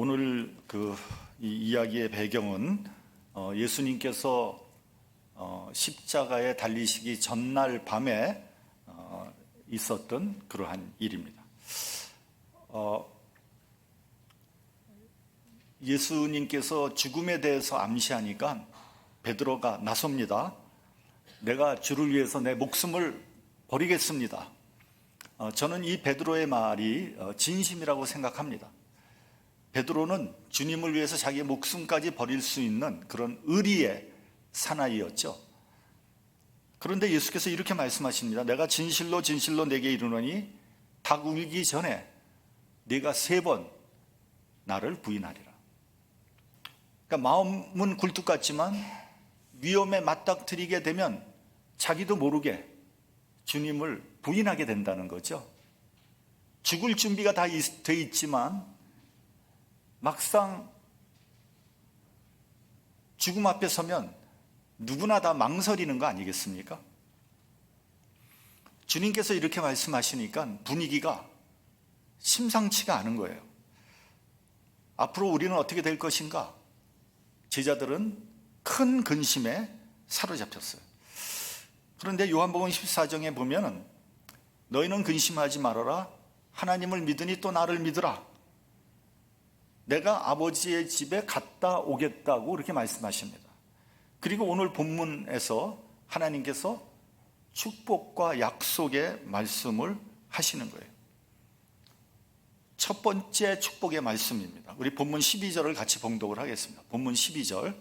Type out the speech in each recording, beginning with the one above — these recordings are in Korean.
오늘 이 이야기의 배경은 예수님께서 십자가에 달리시기 전날 밤에 있었던 그러한 일입니다. 예수님께서 죽음에 대해서 암시하니까 베드로가 나섭니다. 내가 주를 위해서 내 목숨을 버리겠습니다. 저는 이 베드로의 말이 진심이라고 생각합니다. 베드로는 주님을 위해서 자기의 목숨까지 버릴 수 있는 그런 의리의 사나이였죠. 그런데 예수께서 이렇게 말씀하십니다. 내가 진실로 진실로 내게 이르노니 닭 울기 전에 네가 3번 나를 부인하리라. 그러니까 마음은 굴뚝 같지만 위험에 맞닥뜨리게 되면 자기도 모르게 주님을 부인하게 된다는 거죠. 죽을 준비가 다 돼 있지만 막상 죽음 앞에 서면 누구나 다 망설이는 거 아니겠습니까? 주님께서 이렇게 말씀하시니까 분위기가 심상치가 않은 거예요. 앞으로 우리는 어떻게 될 것인가? 제자들은 큰 근심에 사로잡혔어요. 그런데 요한복음 14장에 보면 너희는 근심하지 말아라. 하나님을 믿으니 또 나를 믿으라. 내가 아버지의 집에 갔다 오겠다고 이렇게 말씀하십니다. 그리고 오늘 본문에서 하나님께서 축복과 약속의 말씀을 하시는 거예요. 첫 번째 축복의 말씀입니다. 우리 본문 12절을 같이 봉독을 하겠습니다. 본문 12절.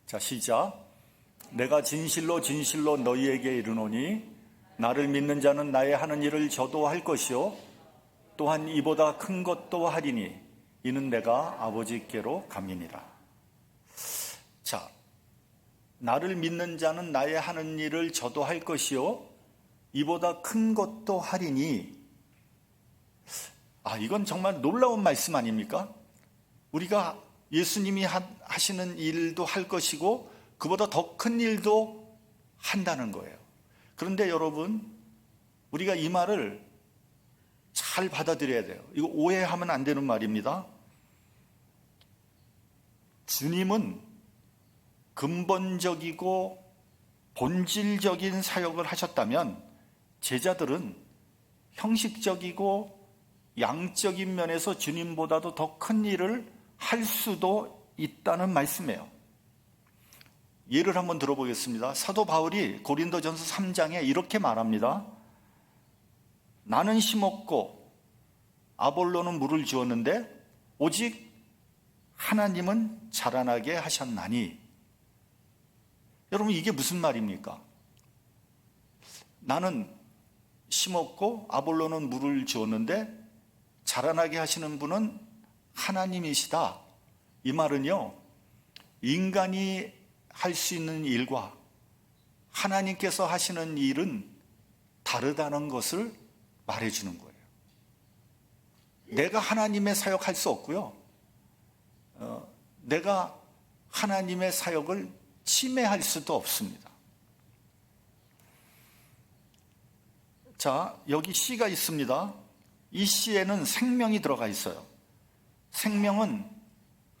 자, 시작. 내가 진실로 진실로 너희에게 이르노니 나를 믿는 자는 나의 하는 일을 저도 할 것이요 또한 이보다 큰 것도 하리니 이는 내가 아버지께로 감이니라. 자, 나를 믿는 자는 나의 하는 일을 저도 할 것이요 이보다 큰 것도 하리니, 이건 정말 놀라운 말씀 아닙니까? 우리가 예수님이 하시는 일도 할 것이고 그보다 더 큰 일도 한다는 거예요. 그런데 여러분, 우리가 이 말을 잘 받아들여야 돼요. 이거 오해하면 안 되는 말입니다. 주님은 근본적이고 본질적인 사역을 하셨다면 제자들은 형식적이고 양적인 면에서 주님보다도 더 큰 일을 할 수도 있다는 말씀이에요. 예를 한번 들어보겠습니다. 사도 바울이 고린도전서 3장에 이렇게 말합니다. 나는 심었고 아볼로는 물을 주었는데 오직 하나님은 자라나게 하셨나니. 여러분, 이게 무슨 말입니까? 나는 심었고 아볼로는 물을 주었는데 자라나게 하시는 분은 하나님이시다. 이 말은요, 인간이 할 수 있는 일과 하나님께서 하시는 일은 다르다는 것을 말해주는 거예요. 내가 하나님의 사역할 수 없고요, 내가 하나님의 사역을 침해할 수도 없습니다. 자, 여기 씨가 있습니다. 이 씨에는 생명이 들어가 있어요. 생명은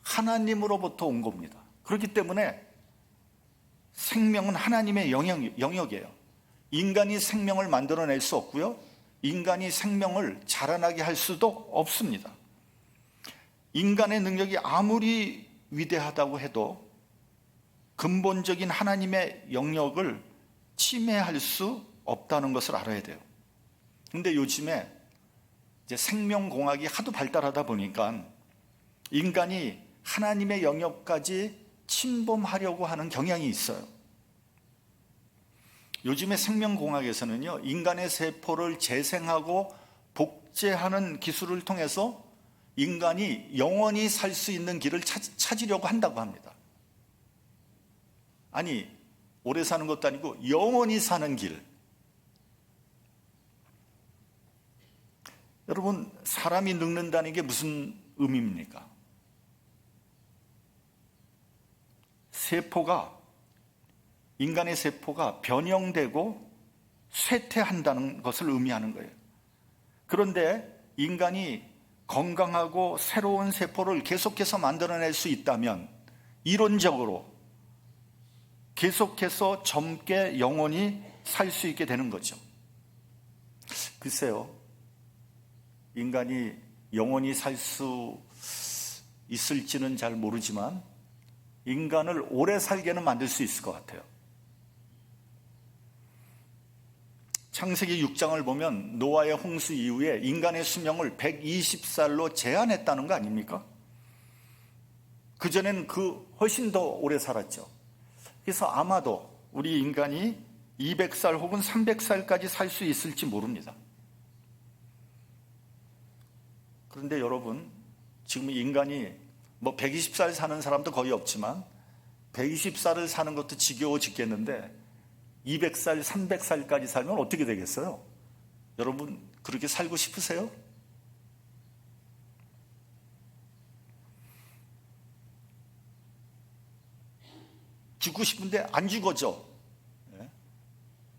하나님으로부터 온 겁니다. 그렇기 때문에 생명은 하나님의 영역이에요. 인간이 생명을 만들어낼 수 없고요, 인간이 생명을 자라나게 할 수도 없습니다. 인간의 능력이 아무리 위대하다고 해도 근본적인 하나님의 영역을 침해할 수 없다는 것을 알아야 돼요. 그런데 요즘에 이제 생명공학이 하도 발달하다 보니까 인간이 하나님의 영역까지 침범하려고 하는 경향이 있어요. 요즘의 생명공학에서는요, 인간의 세포를 재생하고 복제하는 기술을 통해서 인간이 영원히 살 수 있는 길을 찾으려고 한다고 합니다. 아니, 오래 사는 것도 아니고 영원히 사는 길. 여러분, 사람이 늙는다는 게 무슨 의미입니까? 인간의 세포가 변형되고 쇠퇴한다는 것을 의미하는 거예요. 그런데 인간이 건강하고 새로운 세포를 계속해서 만들어낼 수 있다면 이론적으로 계속해서 젊게 영원히 살 수 있게 되는 거죠. 글쎄요, 인간이 영원히 살 수 있을지는 잘 모르지만 인간을 오래 살게는 만들 수 있을 것 같아요. 창세기 6장을 보면 노아의 홍수 이후에 인간의 수명을 120살로 제한했다는 거 아닙니까? 그전엔 훨씬 더 오래 살았죠. 그래서 아마도 우리 인간이 200살 혹은 300살까지 살 수 있을지 모릅니다. 그런데 여러분, 지금 인간이 120살 사는 사람도 거의 없지만 120살을 사는 것도 지겨워 죽겠는데 200살, 300살까지 살면 어떻게 되겠어요? 여러분, 그렇게 살고 싶으세요? 죽고 싶은데 안 죽어져.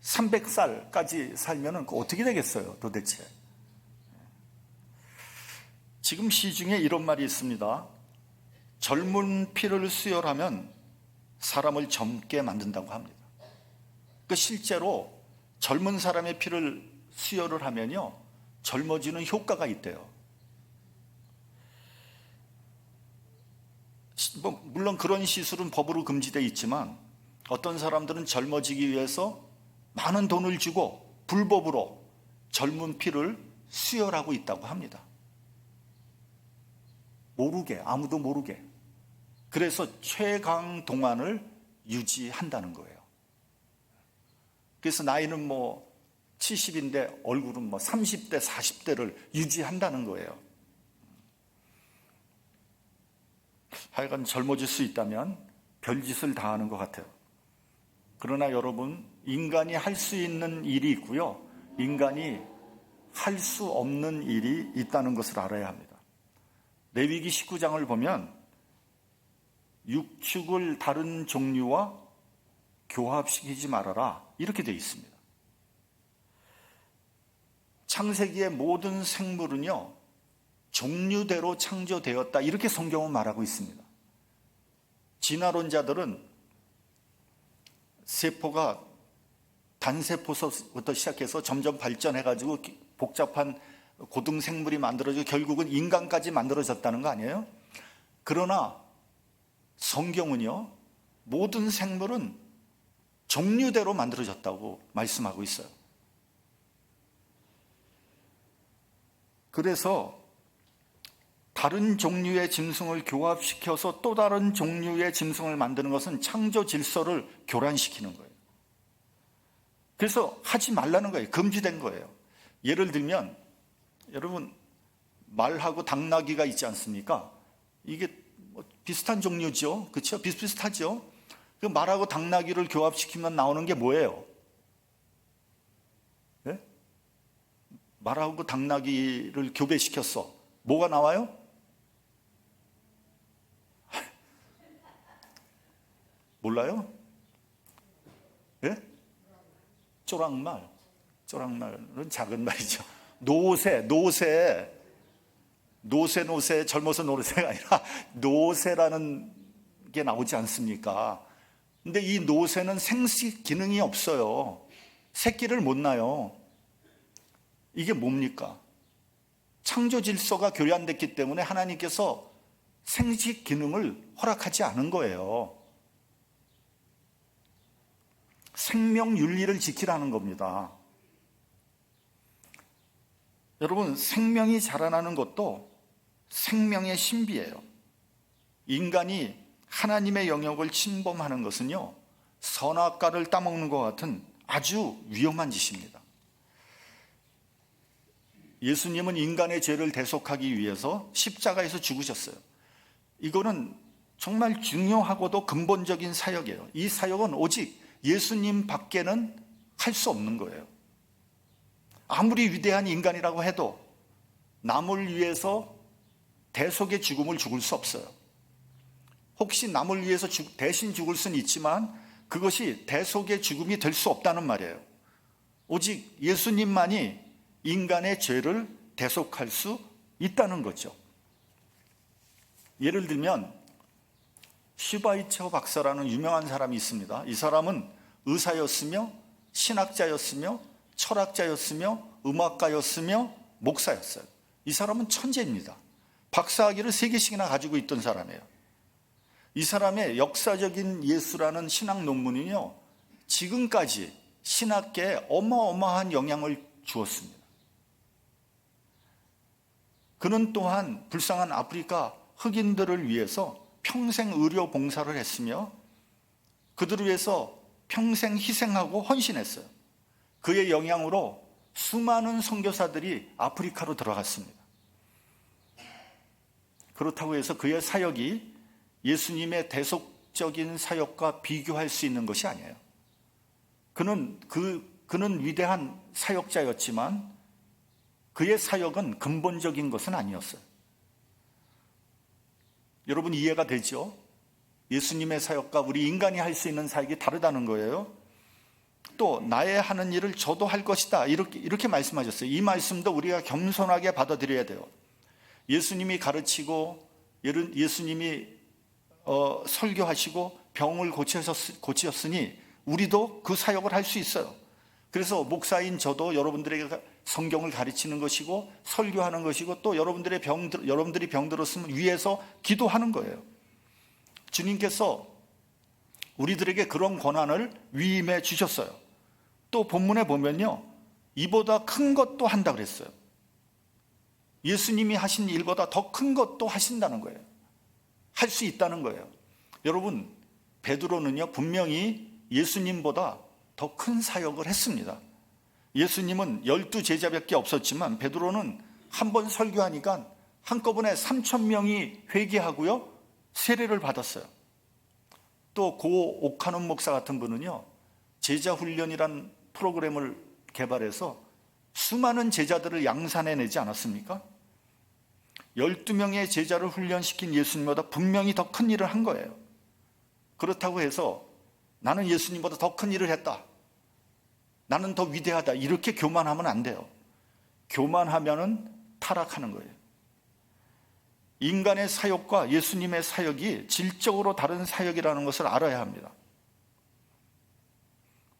300살까지 살면 어떻게 되겠어요, 도대체? 지금 시중에 이런 말이 있습니다. 젊은 피를 수혈하면 사람을 젊게 만든다고 합니다. 실제로 젊은 사람의 피를 수혈을 하면요, 젊어지는 효과가 있대요. 물론 그런 시술은 법으로 금지되어 있지만 어떤 사람들은 젊어지기 위해서 많은 돈을 주고 불법으로 젊은 피를 수혈하고 있다고 합니다. 모르게, 아무도 모르게. 그래서 최강 동안을 유지한다는 거예요. 그래서 나이는 70인데 얼굴은 30대, 40대를 유지한다는 거예요. 하여간 젊어질 수 있다면 별짓을 다 하는 것 같아요. 그러나 여러분, 인간이 할 수 있는 일이 있고요, 인간이 할 수 없는 일이 있다는 것을 알아야 합니다. 레위기 19장을 보면 육축을 다른 종류와 교합시키지 말아라, 이렇게 되어 있습니다. 창세기의 모든 생물은요, 종류대로 창조되었다, 이렇게 성경은 말하고 있습니다. 진화론자들은 세포가 단세포서부터 시작해서 점점 발전해가지고 복잡한 고등생물이 만들어지고 결국은 인간까지 만들어졌다는 거 아니에요? 그러나 성경은요, 모든 생물은 종류대로 만들어졌다고 말씀하고 있어요. 그래서 다른 종류의 짐승을 교합시켜서 또 다른 종류의 짐승을 만드는 것은 창조 질서를 교란시키는 거예요. 그래서 하지 말라는 거예요. 금지된 거예요. 예를 들면 여러분, 말하고 당나귀가 있지 않습니까? 이게 비슷한 종류죠. 그렇죠? 비슷하죠. 그 말하고 당나귀를 교합시키면 나오는 게 뭐예요? 네? 말하고 당나귀를 교배시켰어. 뭐가 나와요? 몰라요? 예? 쪼랑말. 쪼랑말은 작은 말이죠. 노새, 젊어서 노새가 아니라 노새라는 게 나오지 않습니까? 근데 이 노새는 생식 기능이 없어요. 새끼를 못 낳아요. 이게 뭡니까? 창조 질서가 교란됐기 때문에 하나님께서 생식 기능을 허락하지 않은 거예요. 생명 윤리를 지키라는 겁니다. 여러분, 생명이 자라나는 것도 생명의 신비예요. 인간이 하나님의 영역을 침범하는 것은요, 선악과를 따먹는 것 같은 아주 위험한 짓입니다. 예수님은 인간의 죄를 대속하기 위해서 십자가에서 죽으셨어요. 이거는 정말 중요하고도 근본적인 사역이에요. 이 사역은 오직 예수님 밖에는 할 수 없는 거예요. 아무리 위대한 인간이라고 해도 남을 위해서 대속의 죽음을 죽을 수 없어요. 혹시 남을 위해서 대신 죽을 수는 있지만 그것이 대속의 죽음이 될 수 없다는 말이에요. 오직 예수님만이 인간의 죄를 대속할 수 있다는 거죠. 예를 들면 슈바이처 박사라는 유명한 사람이 있습니다. 이 사람은 의사였으며 신학자였으며 철학자였으며 음악가였으며 목사였어요. 이 사람은 천재입니다. 박사학위를 3개씩이나 가지고 있던 사람이에요. 이 사람의 역사적인 예수라는 신학 논문은요, 지금까지 신학계에 어마어마한 영향을 주었습니다. 그는 또한 불쌍한 아프리카 흑인들을 위해서 평생 의료 봉사를 했으며 그들을 위해서 평생 희생하고 헌신했어요. 그의 영향으로 수많은 선교사들이 아프리카로 들어갔습니다. 그렇다고 해서 그의 사역이 예수님의 대속적인 사역과 비교할 수 있는 것이 아니에요. 그는 위대한 사역자였지만 그의 사역은 근본적인 것은 아니었어요. 여러분 이해가 되죠? 예수님의 사역과 우리 인간이 할 수 있는 사역이 다르다는 거예요. 또 나의 하는 일을 저도 할 것이다 이렇게 말씀하셨어요. 이 말씀도 우리가 겸손하게 받아들여야 돼요. 예수님이 가르치고 예수님이 설교하시고 병을 고치셨으니 우리도 그 사역을 할 수 있어요. 그래서 목사인 저도 여러분들에게 성경을 가르치는 것이고 설교하는 것이고 또 여러분들이 병 들었으면 위에서 기도하는 거예요. 주님께서 우리들에게 그런 권한을 위임해 주셨어요. 또 본문에 보면요, 이보다 큰 것도 한다 그랬어요. 예수님이 하신 일보다 더 큰 것도 하신다는 거예요. 할 수 있다는 거예요. 여러분, 베드로는요 분명히 예수님보다 더 큰 사역을 했습니다. 예수님은 12제자밖에 없었지만 베드로는 한 번 설교하니까 한꺼번에 3,000명이 회개하고요 세례를 받았어요. 또 고 오카논 목사 같은 분은요 제자훈련이란 프로그램을 개발해서 수많은 제자들을 양산해내지 않았습니까? 12명의 제자를 훈련시킨 예수님보다 분명히 더 큰 일을 한 거예요. 그렇다고 해서 나는 예수님보다 더 큰 일을 했다, 나는 더 위대하다, 이렇게 교만하면 안 돼요. 교만하면은 타락하는 거예요. 인간의 사역과 예수님의 사역이 질적으로 다른 사역이라는 것을 알아야 합니다.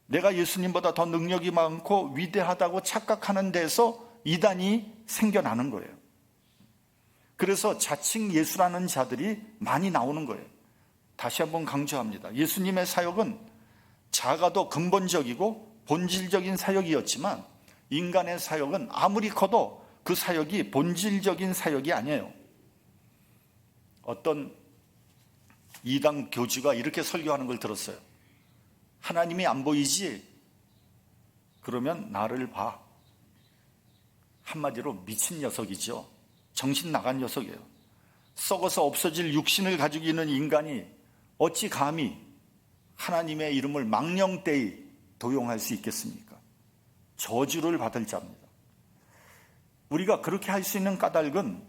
내가 예수님보다 더 능력이 많고 위대하다고 착각하는 데서 이단이 생겨나는 거예요. 그래서 자칭 예수라는 자들이 많이 나오는 거예요. 다시 한번 강조합니다. 예수님의 사역은 작아도 근본적이고 본질적인 사역이었지만 인간의 사역은 아무리 커도 그 사역이 본질적인 사역이 아니에요. 어떤 이단 교주가 이렇게 설교하는 걸 들었어요. 하나님이 안 보이지? 그러면 나를 봐. 한마디로 미친 녀석이죠. 정신 나간 녀석이에요. 썩어서 없어질 육신을 가지고 있는 인간이 어찌 감히 하나님의 이름을 망령되이 도용할 수 있겠습니까? 저주를 받을 자입니다. 우리가 그렇게 할 수 있는 까닭은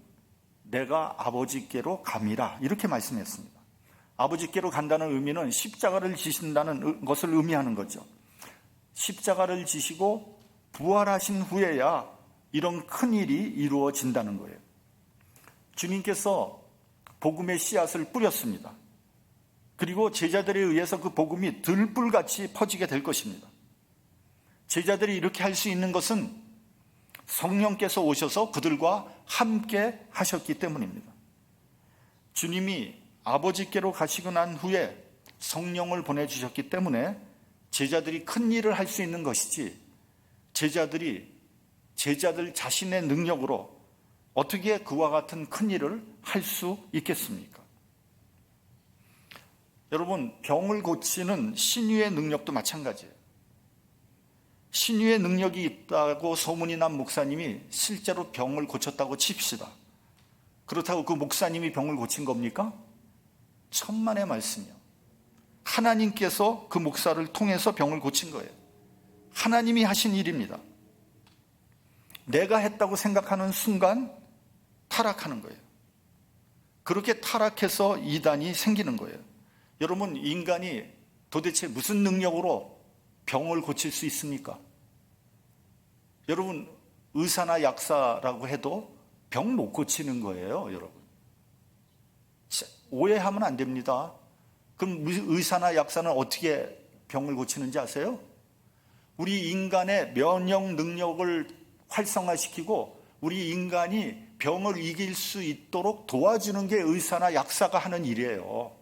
내가 아버지께로 감이라 이렇게 말씀했습니다. 아버지께로 간다는 의미는 십자가를 지신다는 것을 의미하는 거죠. 십자가를 지시고 부활하신 후에야 이런 큰 일이 이루어진다는 거예요. 주님께서 복음의 씨앗을 뿌렸습니다. 그리고 제자들에 의해서 그 복음이 들불같이 퍼지게 될 것입니다. 제자들이 이렇게 할 수 있는 것은 성령께서 오셔서 그들과 함께 하셨기 때문입니다. 주님이 아버지께로 가시고 난 후에 성령을 보내주셨기 때문에 제자들이 큰 일을 할 수 있는 것이지, 제자들 자신의 능력으로 어떻게 그와 같은 큰 일을 할 수 있겠습니까? 여러분, 병을 고치는 신유의 능력도 마찬가지예요. 신유의 능력이 있다고 소문이 난 목사님이 실제로 병을 고쳤다고 칩시다. 그렇다고 그 목사님이 병을 고친 겁니까? 천만의 말씀이요. 하나님께서 그 목사를 통해서 병을 고친 거예요. 하나님이 하신 일입니다. 내가 했다고 생각하는 순간 타락하는 거예요. 그렇게 타락해서 이단이 생기는 거예요. 여러분, 인간이 도대체 무슨 능력으로 병을 고칠 수 있습니까? 여러분, 의사나 약사라고 해도 병 못 고치는 거예요, 여러분. 오해하면 안 됩니다. 그럼 의사나 약사는 어떻게 병을 고치는지 아세요? 우리 인간의 면역 능력을 활성화시키고 우리 인간이 병을 이길 수 있도록 도와주는 게 의사나 약사가 하는 일이에요.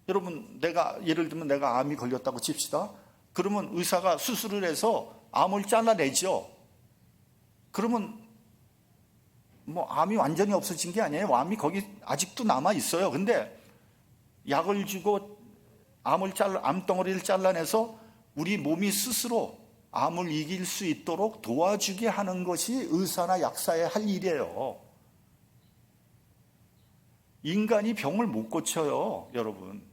여러분, 예를 들면 내가 암이 걸렸다고 칩시다. 그러면 의사가 수술을 해서 암을 잘라내죠. 그러면 뭐 암이 완전히 없어진 게 아니에요. 암이 거기 아직도 남아 있어요. 근데 약을 주고 암덩어리를 잘라내서 우리 몸이 스스로 암을 이길 수 있도록 도와주게 하는 것이 의사나 약사의 할 일이에요. 인간이 병을 못 고쳐요, 여러분.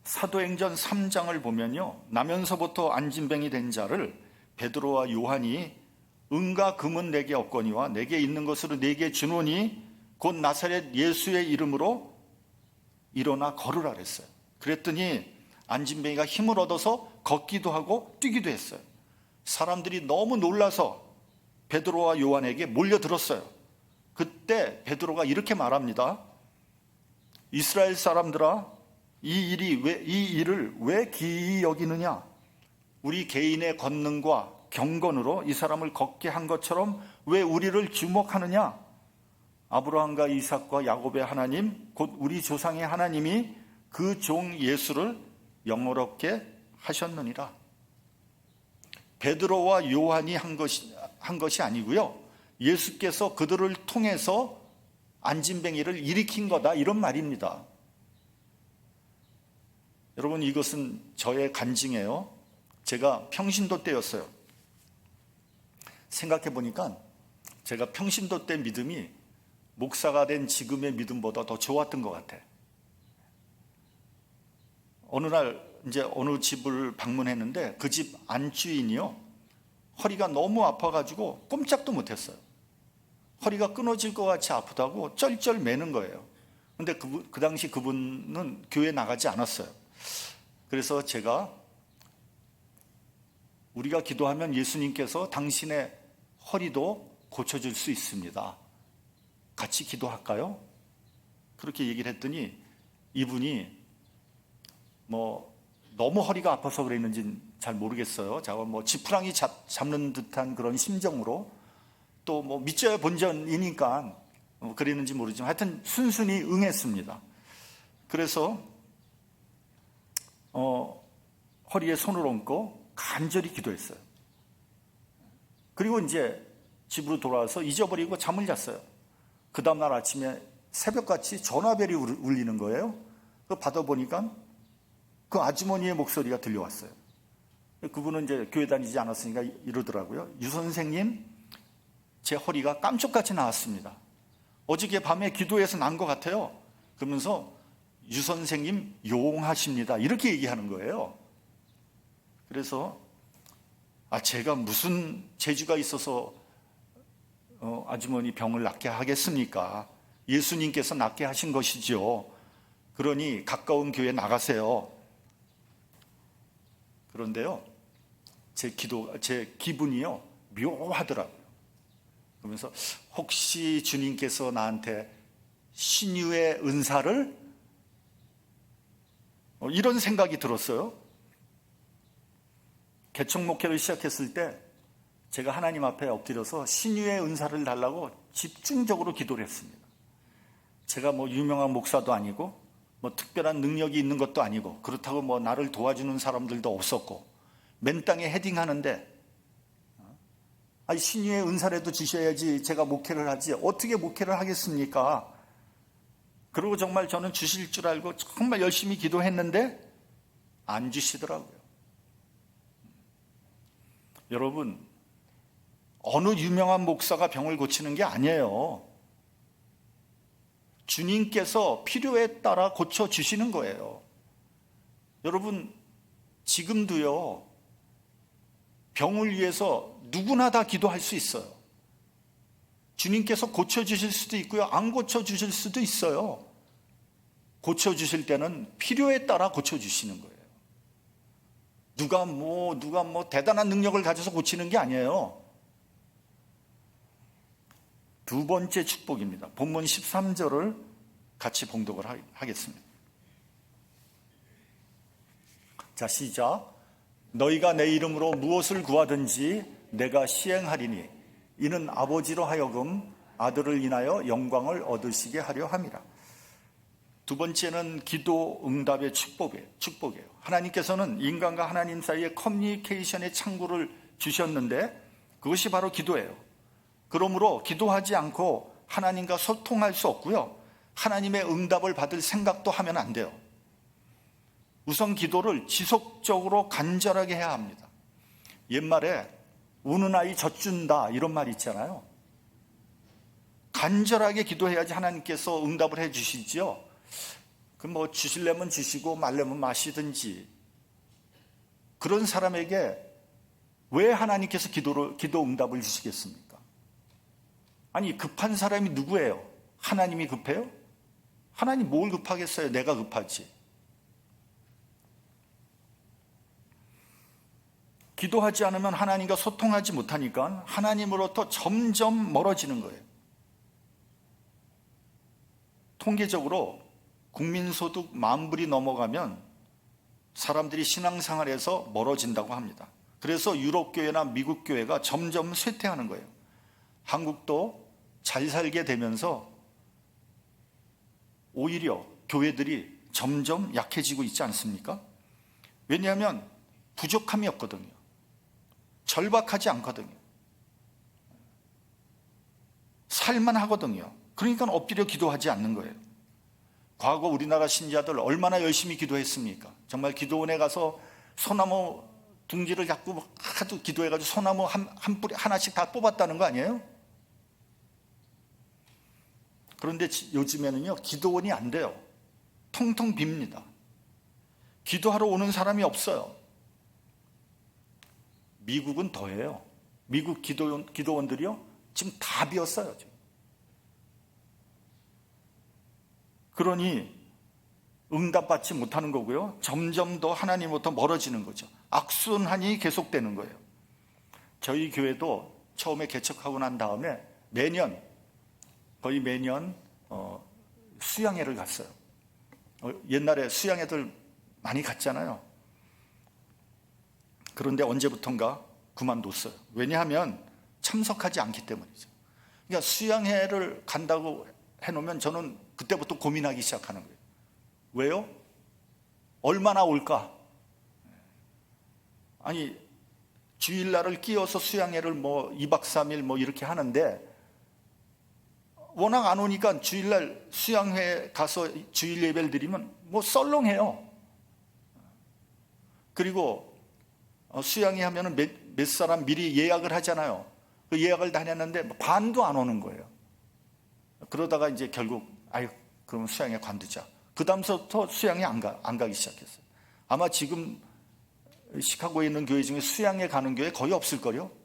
사도행전 3장을 보면요, 나면서부터 안진뱅이 된 자를 베드로와 요한이 은과 금은 내게 없거니와 내게 있는 것으로 내게 주노니 곧 나사렛 예수의 이름으로 일어나 걸으라 그랬어요. 그랬더니 안진뱅이가 힘을 얻어서 걷기도 하고 뛰기도 했어요. 사람들이 너무 놀라서 베드로와 요한에게 몰려들었어요. 그때 베드로가 이렇게 말합니다. 이스라엘 사람들아, 이 일을 왜 기이히 여기느냐? 우리 개인의 권능과 경건으로 이 사람을 걷게 한 것처럼 왜 우리를 주목하느냐? 아브라함과 이삭과 야곱의 하나님, 곧 우리 조상의 하나님이 그 종 예수를 영어롭게 하셨느니라. 베드로와 요한이 한 것이 아니고요, 예수께서 그들을 통해서 안진뱅이를 일으킨 거다, 이런 말입니다. 여러분, 이것은 저의 간증이에요. 제가 평신도 때였어요. 생각해 보니까 제가 평신도 때 믿음이 목사가 된 지금의 믿음보다 더 좋았던 것 같아요. 어느 날 이제 어느 집을 방문했는데 그 집 안주인이요, 허리가 너무 아파가지고 꼼짝도 못했어요. 허리가 끊어질 것 같이 아프다고 쩔쩔 매는 거예요. 근데 그 당시 그분은 교회 나가지 않았어요. 그래서 제가, 우리가 기도하면 예수님께서 당신의 허리도 고쳐줄 수 있습니다. 같이 기도할까요? 그렇게 얘기를 했더니 이분이 너무 허리가 아파서 그랬는지는 잘 모르겠어요. 제가 지푸라기 잡는 듯한 그런 심정으로, 또 믿져야 본전이니까 그랬는지 모르지만 하여튼 순순히 응했습니다. 그래서 허리에 손을 얹고 간절히 기도했어요. 그리고 이제 집으로 돌아와서 잊어버리고 잠을 잤어요. 그 다음날 아침에 새벽같이 전화벨이 울리는 거예요. 받아보니까 그 아주머니의 목소리가 들려왔어요. 그분은 이제 교회 다니지 않았으니까 이러더라고요. 유 선생님, 제 허리가 깜짝같이 나왔습니다. 어저께 밤에 기도해서 난 것 같아요. 그러면서 유 선생님 용하십니다, 이렇게 얘기하는 거예요. 그래서 제가 무슨 재주가 있어서 아주머니 병을 낫게 하겠습니까? 예수님께서 낫게 하신 것이죠. 그러니 가까운 교회 나가세요. 그런데요, 제 기분이요, 묘하더라고요. 그러면서 혹시 주님께서 나한테 신유의 은사를, 이런 생각이 들었어요. 개척 목회를 시작했을 때 제가 하나님 앞에 엎드려서 신유의 은사를 달라고 집중적으로 기도를 했습니다. 제가 유명한 목사도 아니고 특별한 능력이 있는 것도 아니고, 그렇다고 나를 도와주는 사람들도 없었고, 맨 땅에 헤딩하는데 신유의 은사라도 주셔야지 제가 목회를 하지 어떻게 목회를 하겠습니까? 그리고 정말 저는 주실 줄 알고 정말 열심히 기도했는데 안 주시더라고요. 여러분, 어느 유명한 목사가 병을 고치는 게 아니에요. 주님께서 필요에 따라 고쳐주시는 거예요. 여러분, 지금도요, 병을 위해서 누구나 다 기도할 수 있어요. 주님께서 고쳐주실 수도 있고요, 안 고쳐주실 수도 있어요. 고쳐주실 때는 필요에 따라 고쳐주시는 거예요. 누가 뭐 대단한 능력을 가져서 고치는 게 아니에요. 두 번째 축복입니다. 본문 13절을 같이 봉독을 하겠습니다. 자, 시작. 너희가 내 이름으로 무엇을 구하든지 내가 시행하리니 이는 아버지로 하여금 아들을 인하여 영광을 얻으시게 하려 함이라. 두 번째는 기도 응답의 축복이에요. 하나님께서는 인간과 하나님 사이에 커뮤니케이션의 창구를 주셨는데 그것이 바로 기도예요. 그러므로 기도하지 않고 하나님과 소통할 수 없고요. 하나님의 응답을 받을 생각도 하면 안 돼요. 우선 기도를 지속적으로 간절하게 해야 합니다. 옛말에 우는 아이 젖준다 이런 말이 있잖아요. 간절하게 기도해야지 하나님께서 응답을 해 주시지요. 그럼 주시려면 주시고 말려면 마시든지. 그런 사람에게 왜 하나님께서 기도 응답을 주시겠습니까? 아니, 급한 사람이 누구예요? 하나님이 급해요? 하나님 뭘 급하겠어요? 내가 급하지. 기도하지 않으면 하나님과 소통하지 못하니까 하나님으로부터 점점 멀어지는 거예요. 통계적으로 국민소득 10,000불이 넘어가면 사람들이 신앙생활에서 멀어진다고 합니다. 그래서 유럽교회나 미국교회가 점점 쇠퇴하는 거예요. 한국도 잘 살게 되면서 오히려 교회들이 점점 약해지고 있지 않습니까? 왜냐하면 부족함이 없거든요. 절박하지 않거든요. 살만하거든요. 그러니까 엎드려 기도하지 않는 거예요. 과거 우리나라 신자들 얼마나 열심히 기도했습니까? 정말 기도원에 가서 소나무 둥지를 잡고 하도 기도해가지고 소나무 한 뿌리 하나씩 다 뽑았다는 거 아니에요? 그런데 요즘에는요, 기도원이 안 돼요. 텅텅 빕니다. 기도하러 오는 사람이 없어요. 미국은 더해요. 미국 기도원들이요, 지금 다 비었어요. 지금. 그러니 응답받지 못하는 거고요. 점점 더 하나님부터 멀어지는 거죠. 악순환이 계속되는 거예요. 저희 교회도 처음에 개척하고 난 다음에 거의 매년 수양회를 갔어요. 옛날에 수양회들 많이 갔잖아요. 그런데 언제부턴가 그만뒀어요. 왜냐하면 참석하지 않기 때문이죠. 그러니까 수양회를 간다고 해놓으면 저는 그때부터 고민하기 시작하는 거예요. 왜요? 얼마나 올까? 아니, 주일날을 끼워서 수양회를 2박 3일 이렇게 하는데 워낙 안 오니까 주일날 수양회 가서 주일 예배를 드리면 썰렁해요. 그리고 수양회 하면은 몇 사람 미리 예약을 하잖아요. 그 예약을 다 했는데 반도 안 오는 거예요. 그러다가 이제 결국 그럼 수양회 관두자. 그 다음부터 수양회 안 가기 시작했어요. 아마 지금 시카고에 있는 교회 중에 수양회 가는 교회 거의 없을걸요.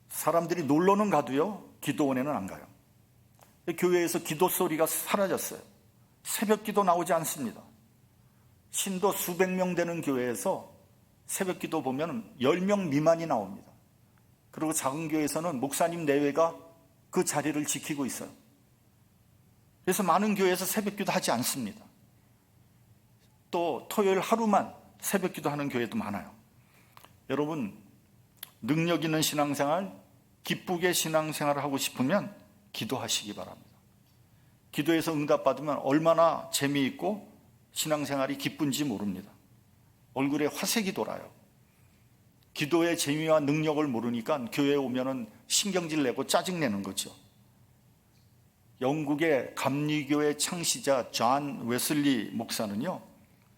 사람들이 놀러는 가도요, 기도원에는 안 가요. 교회에서 기도 소리가 사라졌어요. 새벽 기도 나오지 않습니다. 신도 수백 명 되는 교회에서 새벽 기도 보면 10명 미만이 나옵니다. 그리고 작은 교회에서는 목사님 내외가 그 자리를 지키고 있어요. 그래서 많은 교회에서 새벽 기도 하지 않습니다. 또 토요일 하루만 새벽 기도 하는 교회도 많아요. 여러분, 능력 있는 신앙생활, 기쁘게 신앙생활을 하고 싶으면 기도하시기 바랍니다. 기도해서 응답받으면 얼마나 재미있고 신앙생활이 기쁜지 모릅니다. 얼굴에 화색이 돌아요. 기도의 재미와 능력을 모르니까 교회에 오면은 신경질 내고 짜증내는 거죠. 영국의 감리교의 창시자 존 웨슬리 목사는요,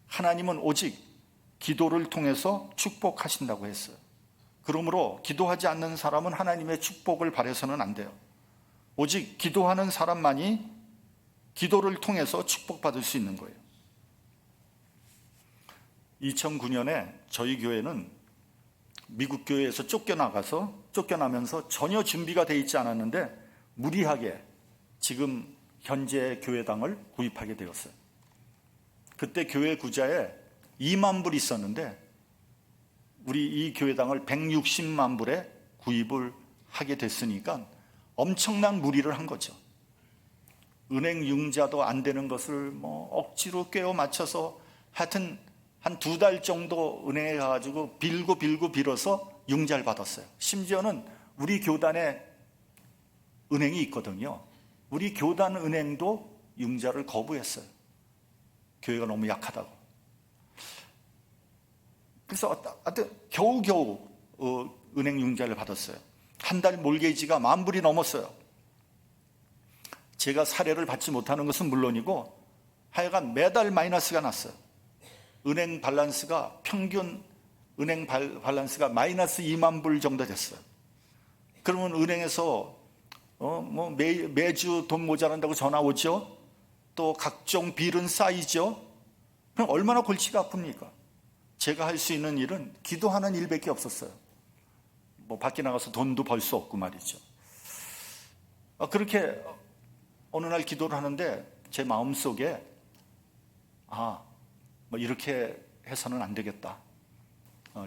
하나님은 오직 기도를 통해서 축복하신다고 했어요. 그러므로 기도하지 않는 사람은 하나님의 축복을 바라서는 안 돼요. 오직 기도하는 사람만이 기도를 통해서 축복받을 수 있는 거예요. 2009년에 저희 교회는 미국 교회에서 쫓겨나면서 전혀 준비가 되어 있지 않았는데 무리하게 지금 현재 교회당을 구입하게 되었어요. 그때 교회 구자에 2만 불 있었는데 우리 이 교회당을 160만 불에 구입을 하게 됐으니까 엄청난 무리를 한 거죠. 은행 융자도 안 되는 것을 억지로 꿰어 맞춰서 하여튼 한 2달 정도 은행에 가가지고 빌어서 융자를 받았어요. 심지어는 우리 교단에 은행이 있거든요. 우리 교단 은행도 융자를 거부했어요. 교회가 너무 약하다고. 그래서 겨우겨우 은행 융자를 받았어요. 한 달 몰게지가 10,000불이 넘었어요. 제가 사례를 받지 못하는 것은 물론이고 하여간 매달 마이너스가 났어요. 은행 밸런스가 평균 은행 밸런스가 마이너스 2만 불 정도 됐어요. 그러면 은행에서 매주 돈 모자란다고 전화 오죠. 또 각종 빌은 쌓이죠. 그럼 얼마나 골치가 아픕니까? 제가 할 수 있는 일은 기도하는 일밖에 없었어요. 밖에 나가서 돈도 벌 수 없고 말이죠. 그렇게 어느 날 기도를 하는데 제 마음속에 이렇게 해서는 안 되겠다.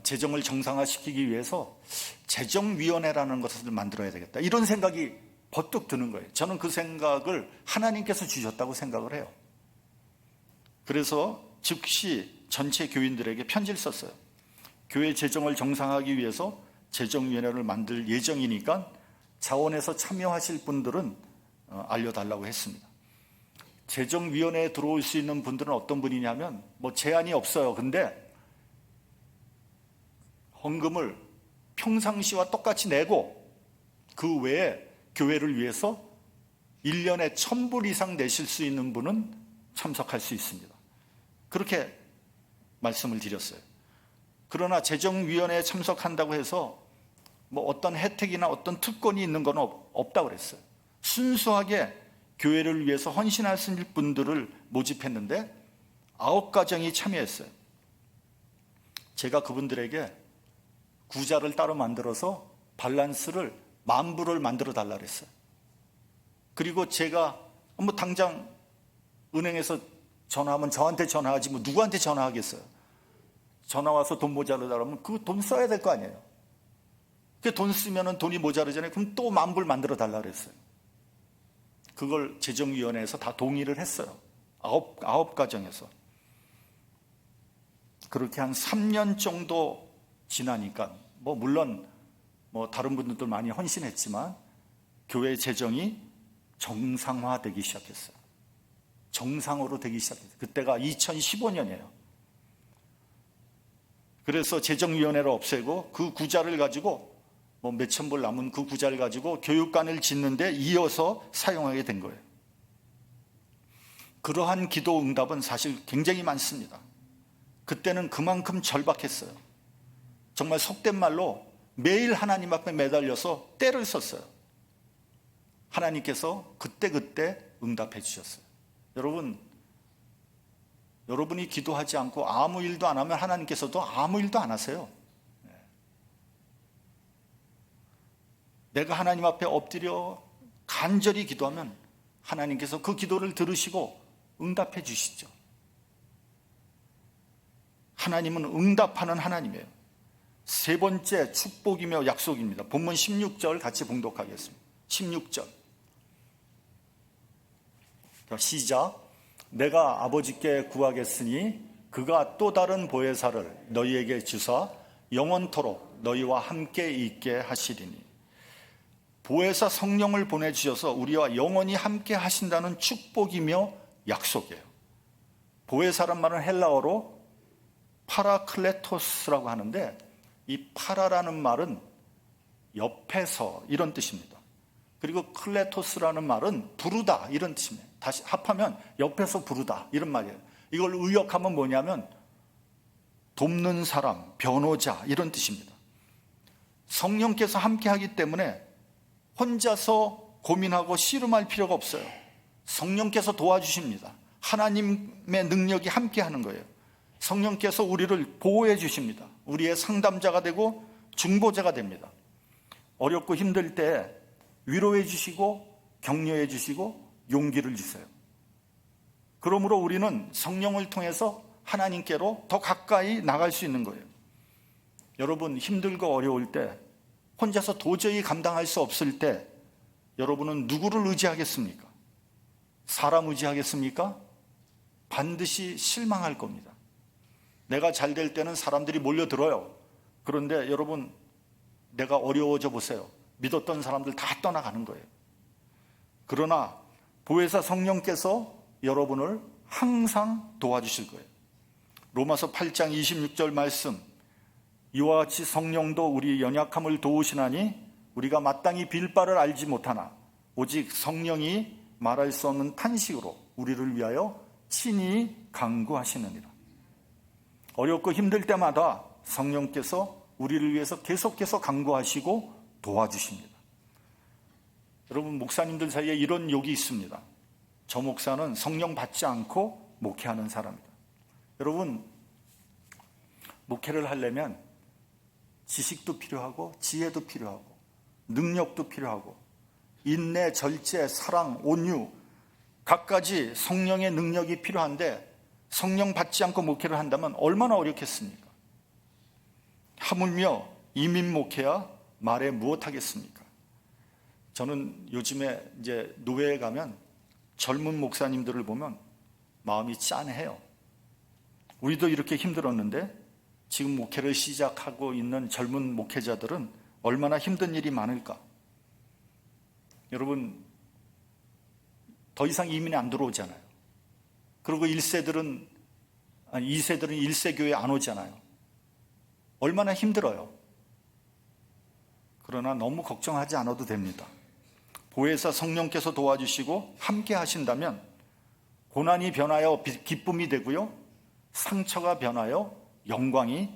재정을 정상화시키기 위해서 재정위원회라는 것을 만들어야 되겠다. 이런 생각이 버뜩 드는 거예요. 저는 그 생각을 하나님께서 주셨다고 생각을 해요. 그래서 즉시 전체 교인들에게 편지를 썼어요. 교회 재정을 정상화하기 위해서 재정위원회를 만들 예정이니까 자원에서 참여하실 분들은 알려달라고 했습니다. 재정위원회에 들어올 수 있는 분들은 어떤 분이냐면 제한이 없어요. 근데 헌금을 평상시와 똑같이 내고 그 외에 교회를 위해서 1년에 1,000불 이상 내실 수 있는 분은 참석할 수 있습니다. 그렇게 말씀을 드렸어요. 그러나 재정위원회에 참석한다고 해서 어떤 혜택이나 어떤 특권이 있는 건 없다고 그랬어요. 순수하게 교회를 위해서 헌신하실 분들을 모집했는데 9가정이 참여했어요. 제가 그분들에게 구자를 따로 만들어서 밸런스를 10,000불을 만들어 달라 그랬어요. 그리고 제가 당장 은행에서 전화하면 저한테 전화하지 누구한테 전화하겠어요. 전화 와서 돈 모자르다 그러면 그 돈 써야 될 거 아니에요. 그 돈 쓰면 돈이 모자르잖아요. 그럼 또 10,000불 만들어 달라 그랬어요. 그걸 재정위원회에서 다 동의를 했어요. 9가정에서. 그렇게 한 3년 정도 지나니까 물론 다른 분들도 많이 헌신했지만 교회 재정이 정상화되기 시작했어요. 정상으로 되기 시작했어요. 그때가 2015년이에요. 그래서 재정위원회를 없애고 그 구자를 가지고 몇천 불 남은 그 구자를 가지고 교육관을 짓는데 이어서 사용하게 된 거예요. 그러한 기도 응답은 사실 굉장히 많습니다. 그때는 그만큼 절박했어요. 정말 속된 말로 매일 하나님 앞에 매달려서 때를 썼어요. 하나님께서 그때 응답해 주셨어요. 여러분이 기도하지 않고 아무 일도 안 하면 하나님께서도 아무 일도 안 하세요. 내가 하나님 앞에 엎드려 간절히 기도하면 하나님께서 그 기도를 들으시고 응답해 주시죠. 하나님은 응답하는 하나님이에요. 세 번째 축복이며 약속입니다. 본문 16절 같이 봉독하겠습니다. 16절 시작. 내가 아버지께 구하겠으니 그가 또 다른 보혜사를 너희에게 주사 영원토록 너희와 함께 있게 하시리니. 보혜사 성령을 보내주셔서 우리와 영원히 함께 하신다는 축복이며 약속이에요. 보혜사란 말은 헬라어로 파라클레토스라고 하는데 이 파라라는 말은 옆에서 이런 뜻입니다. 그리고 클레토스라는 말은 부르다 이런 뜻입니다. 다시 합하면 옆에서 부르다 이런 말이에요. 이걸 의역하면 뭐냐면 돕는 사람, 변호자 이런 뜻입니다. 성령께서 함께 하기 때문에 혼자서 고민하고 씨름할 필요가 없어요. 성령께서 도와주십니다. 하나님의 능력이 함께 하는 거예요. 성령께서 우리를 보호해 주십니다. 우리의 상담자가 되고 중보자가 됩니다. 어렵고 힘들 때 위로해 주시고 격려해 주시고 용기를 주세요. 그러므로 우리는 성령을 통해서 하나님께로 더 가까이 나갈 수 있는 거예요. 여러분, 힘들고 어려울 때, 혼자서 도저히 감당할 수 없을 때 여러분은 누구를 의지하겠습니까? 사람 의지하겠습니까? 반드시 실망할 겁니다. 내가 잘 될 때는 사람들이 몰려들어요. 그런데 여러분, 내가 어려워져 보세요. 믿었던 사람들 다 떠나가는 거예요. 그러나 보혜사 성령께서 여러분을 항상 도와주실 거예요. 로마서 8장 26절 말씀, 이와 같이 성령도 우리 연약함을 도우시나니 우리가 마땅히 빌 바를 알지 못하나 오직 성령이 말할 수 없는 탄식으로 우리를 위하여 친히 간구하시느니라. 어렵고 힘들 때마다 성령께서 우리를 위해서 계속해서 간구하시고 도와주십니다. 여러분, 목사님들 사이에 이런 욕이 있습니다. 저 목사는 성령 받지 않고 목회하는 사람이다. 여러분, 목회를 하려면 지식도 필요하고 지혜도 필요하고 능력도 필요하고 인내, 절제, 사랑, 온유 갖가지 성령의 능력이 필요한데 성령 받지 않고 목회를 한다면 얼마나 어렵겠습니까? 하물며 이민 목회야 말해 무엇하겠습니까? 저는 요즘에 이제 노회에 가면 젊은 목사님들을 보면 마음이 짠해요. 우리도 이렇게 힘들었는데 지금 목회를 시작하고 있는 젊은 목회자들은 얼마나 힘든 일이 많을까? 여러분, 더 이상 이민이 안 들어오잖아요. 그리고 2세들은 1세교회 안 오잖아요. 얼마나 힘들어요. 그러나 너무 걱정하지 않아도 됩니다. 보혜사 성령께서 도와주시고 함께 하신다면 고난이 변하여 기쁨이 되고요, 상처가 변하여 영광이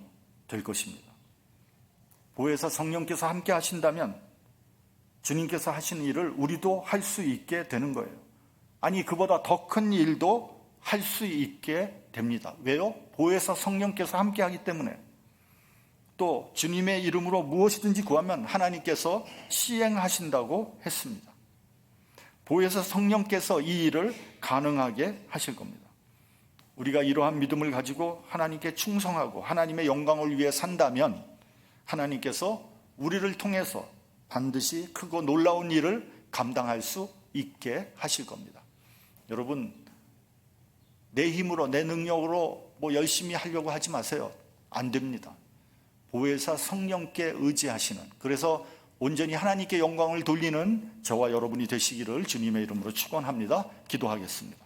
될 것입니다. 보혜사 성령께서 함께 하신다면 주님께서 하시는 일을 우리도 할 수 있게 되는 거예요. 아니, 그보다 더 큰 일도 할 수 있게 됩니다. 왜요? 보혜사 성령께서 함께 하기 때문에. 또 주님의 이름으로 무엇이든지 구하면 하나님께서 시행하신다고 했습니다. 보혜사 성령께서 이 일을 가능하게 하실 겁니다. 우리가 이러한 믿음을 가지고 하나님께 충성하고 하나님의 영광을 위해 산다면 하나님께서 우리를 통해서 반드시 크고 놀라운 일을 감당할 수 있게 하실 겁니다. 여러분, 내 힘으로 내 능력으로 열심히 하려고 하지 마세요. 안 됩니다. 보혜사 성령께 의지하시는, 그래서 온전히 하나님께 영광을 돌리는 저와 여러분이 되시기를 주님의 이름으로 축원합니다. 기도하겠습니다.